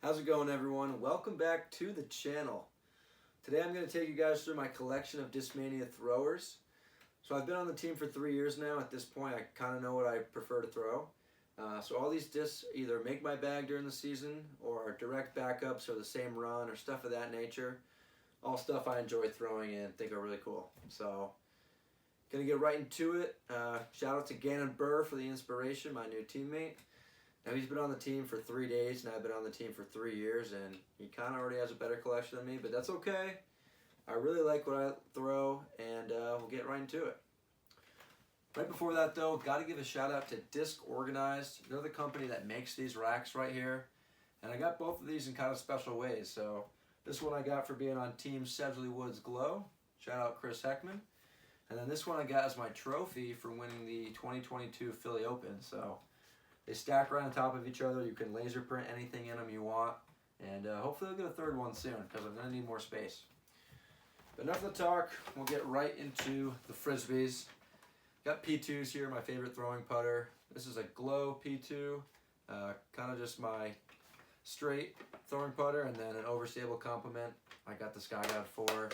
How's it going, everyone? Welcome back to the channel. Today I'm going to take you guys through my collection of Discmania Throwers. So I've been on the team for 3 years now. At this point I kind of know what I prefer to throw. So all these discs either make my bag during the season or are direct backups or the same run or stuff of that nature. All stuff I enjoy throwing and think are really cool. So going to get right into it. Shout out to Gannon Burr for the inspiration, my new teammate. Now he's been on the team for 3 days and I've been on the team for 3 years, and he kind of already has a better collection than me, but that's okay. I really like what I throw, and we'll get right into it. Right before that though, got to give a shout out to Disc Organized. They're the company that makes these racks right here, and I got both of these in kind of special ways. So this one I got for being on Team Sedgley Woods Glow. Shout out Chris Heckman. And then this one I got as my trophy for winning the 2022 Philly Open. So they stack right on top of each other. You can laser print anything in them you want. And hopefully I'll get a third one soon because I'm going to need more space. But enough of the talk. We'll get right into the Frisbees. Got P2s here, my favorite throwing putter. This is a Glow P2. Kind of just my straight throwing putter, and then an overstable complement. I got the Sky God 4.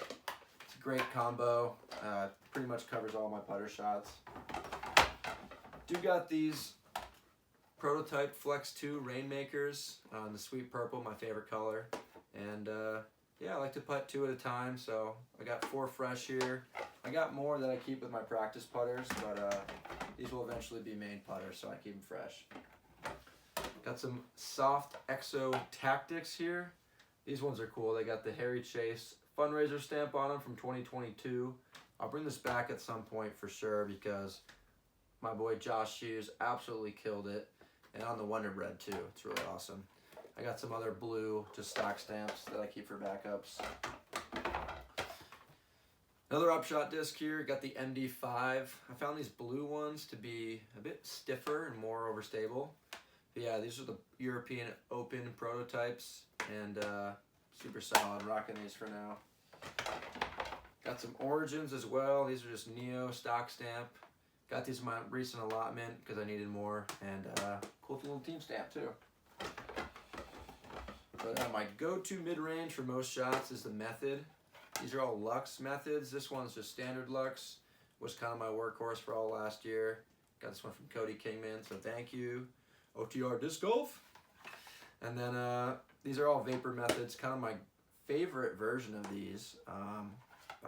It's a great combo. Pretty much covers all my putter shots. Do got these Prototype Flex 2 Rainmakers in the sweet purple, my favorite color. And yeah, I like to putt 2 at a time, so I got 4 fresh here. I got more that I keep with my practice putters, but these will eventually be main putters, so I keep them fresh. Got some soft Exo Tactics here. These ones are cool. They got the Harry Chase fundraiser stamp on them from 2022. I'll bring this back at some point for sure because my boy Josh Hughes absolutely killed it. And on the Wonder Bread too. It's really awesome. I got some other blue, just stock stamps that I keep for backups. Another upshot disc here. Got the MD5. I found these blue ones to be a bit stiffer and more overstable. But yeah, these are the European Open prototypes, and super solid. Rocking these for now. Got some Origins as well. These are just Neo stock stamp. Got these in my recent allotment because I needed more, and cool little team stamp too. But my go-to mid-range for most shots is the Method. These are all Lux methods. This one's just standard Lux. Was kind of my workhorse for all last year. Got this one from Cody Kingman, so thank you. OTR Disc Golf. And then these are all Vapor methods. Kind of my favorite version of these.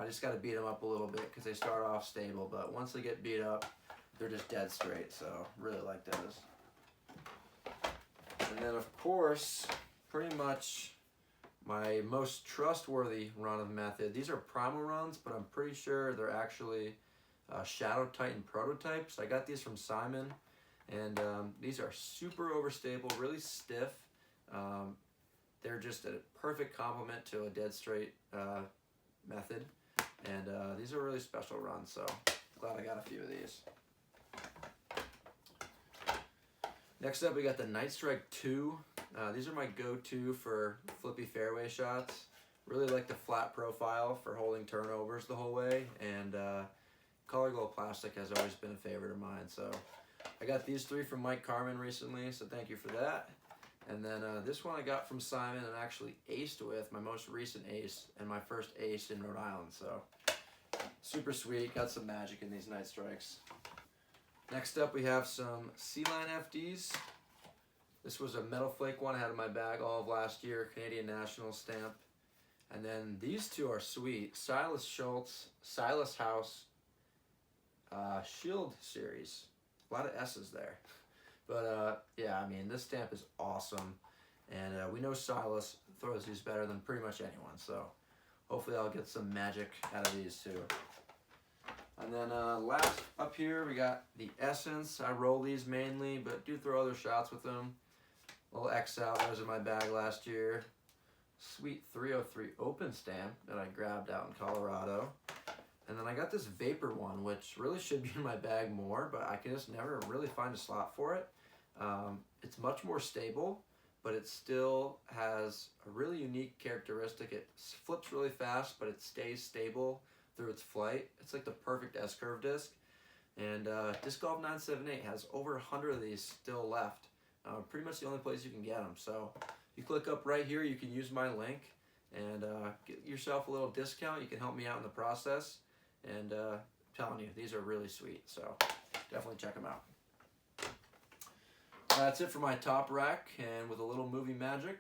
I just got to beat them up a little bit because they start off stable, but once they get beat up, they're just dead straight, so really like those. And then of course, pretty much my most trustworthy run of Method. These are Primal runs, but I'm pretty sure they're actually Shadow Titan prototypes. I got these from Simon, and these are super overstable, really stiff. They're just a perfect complement to a dead straight Method. And these are really special runs, so glad I got a few of these. Next up, we got the Night Strike 2. These are my go-to for flippy fairway shots. Really like the flat profile for holding turnovers the whole way, and color glow plastic has always been a favorite of mine. So I got these 3 from Mike Carmen recently, so thank you for that. And then this one I got from Simon and actually aced with, my most recent ace and my first ace in Rhode Island. So super sweet, got some magic in these Night Strikes. Next up we have some C-Line FDs. This was a Metal Flake one I had in my bag all of last year, Canadian National stamp. And then these 2 are sweet. Silas Schultz, Silas House, Shield Series. A lot of S's there. But yeah, I mean, this stamp is awesome, and we know Silas throws these better than pretty much anyone, so hopefully I'll get some magic out of these too. And then last up here, we got the Essence. I roll these mainly, but do throw other shots with them. Little X out, that was in my bag last year. Sweet 303 Open stamp that I grabbed out in Colorado. And then I got this Vapor one, which really should be in my bag more, but I can just never really find a slot for it. It's much more stable, but it still has a really unique characteristic. It flips really fast, but it stays stable through its flight. It's like the perfect S-curve disc. And Disc Golf 978 has over 100 of these still left. Pretty much the only place you can get them. So you click up right here, you can use my link and get yourself a little discount. You can help me out in the process, and I'm telling you, these are really sweet, so definitely check them out. That's it for my top rack, and with a little movie magic,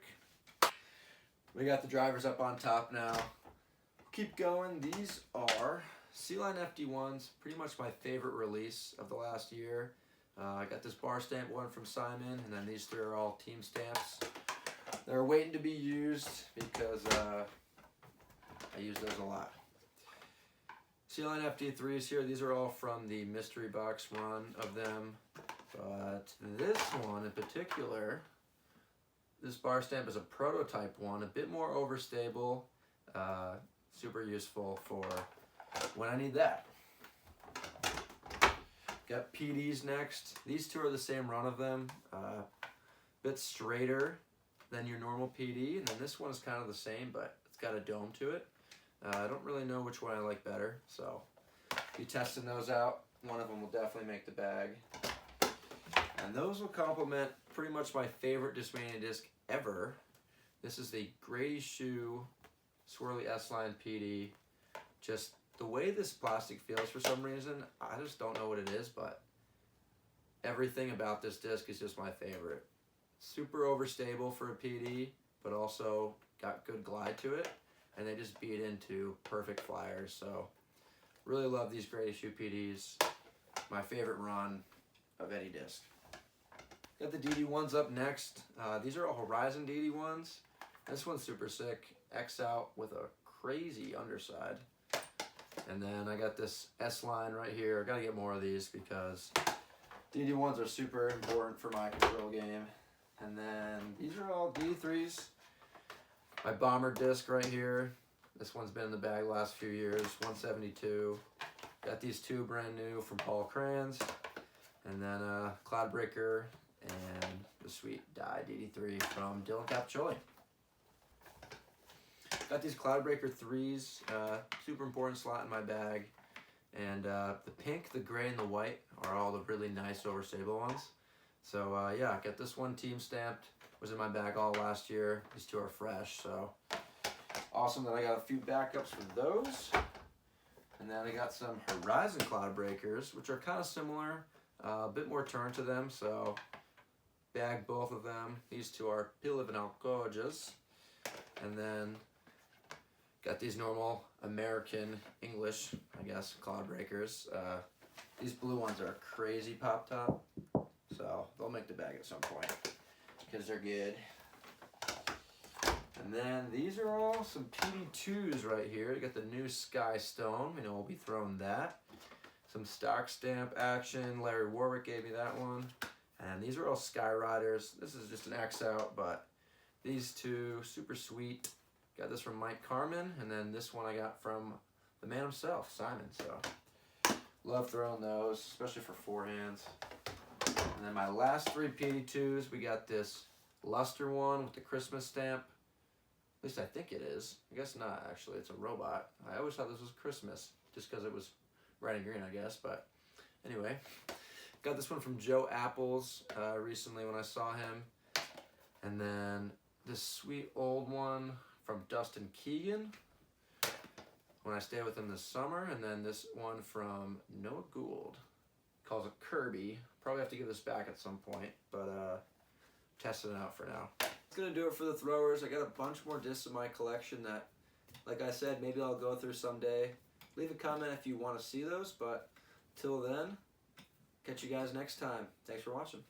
we got the drivers up on top now. Keep going. These are C-Line FD1s, pretty much my favorite release of the last year. I got this bar stamp one from Simon, and then these three are all team stamps. They're waiting to be used because I use those a lot. C-Line FD3s here, these are all from the mystery box run of them. But this one in particular, this bar stamp is a prototype one, a bit more overstable, super useful for when I need that. Got PDs next. These two are the same run of them, bit straighter than your normal PD, and then this one is kind of the same, but it's got a dome to it. I don't really know which one I like better, so be testing those out. One of them will definitely make the bag. And those will complement pretty much my favorite Discmania disc ever. This is the Grady Shoe Swirly S-Line PD. Just the way this plastic feels for some reason, I just don't know what it is, but everything about this disc is just my favorite. Super overstable for a PD, but also got good glide to it, and they just beat into perfect flyers. So really love these Grady Shoe PDs. My favorite run of any disc. Got the DD1s up next. These are all Horizon DD1s. This one's super sick. X out with a crazy underside. And then I got this S-Line right here. I gotta get more of these because DD1s are super important for my control game. And then these are all DD3s. My Bomber disc right here. This one's been in the bag the last few years, 172. Got these two brand new from Paul Crayons. And then Cloudbreaker and the sweet die DD3 from Dylan Capiccioli. Got these Cloudbreaker 3s, super important slot in my bag. And the pink, the gray, and the white are all the really nice overstable ones. So yeah, got this one team stamped, was in my bag all last year. These two are fresh, so awesome that I got a few backups for those. And then I got some Horizon Cloudbreakers, which are kind of similar, a bit more turn to them, so bag both of them. These two are Pilavinal Gorgeous. And then got these normal American English, I guess, Cloudbreakers. These blue ones are crazy pop top, so they'll make the bag at some point because they're good. And then these are all some PD2s right here. You got the new Sky Stone. You know, we'll be throwing that. Some stock stamp action. Larry Warwick gave me that one. And these are all Sky Riders. This is just an X out, but these two, super sweet. Got this from Mike Carmen, and then this one I got from the man himself, Simon. So love throwing those, especially for forehands. And then my last three PD2s, we got this Luster one with the Christmas stamp. At least I think it is. I guess not, actually. It's a robot. I always thought this was Christmas, just because it was red and green, I guess. But anyway, got this one from Joe Apples recently when I saw him. And then this sweet old one from Dustin Keegan when I stayed with him this summer. And then this one from Noah Gould. Calls it Kirby. Probably have to give this back at some point, but testing it out for now. That's gonna do it for the throwers. I got a bunch more discs in my collection that, like I said, maybe I'll go through someday. Leave a comment if you want to see those, but till then, catch you guys next time. Thanks for watching.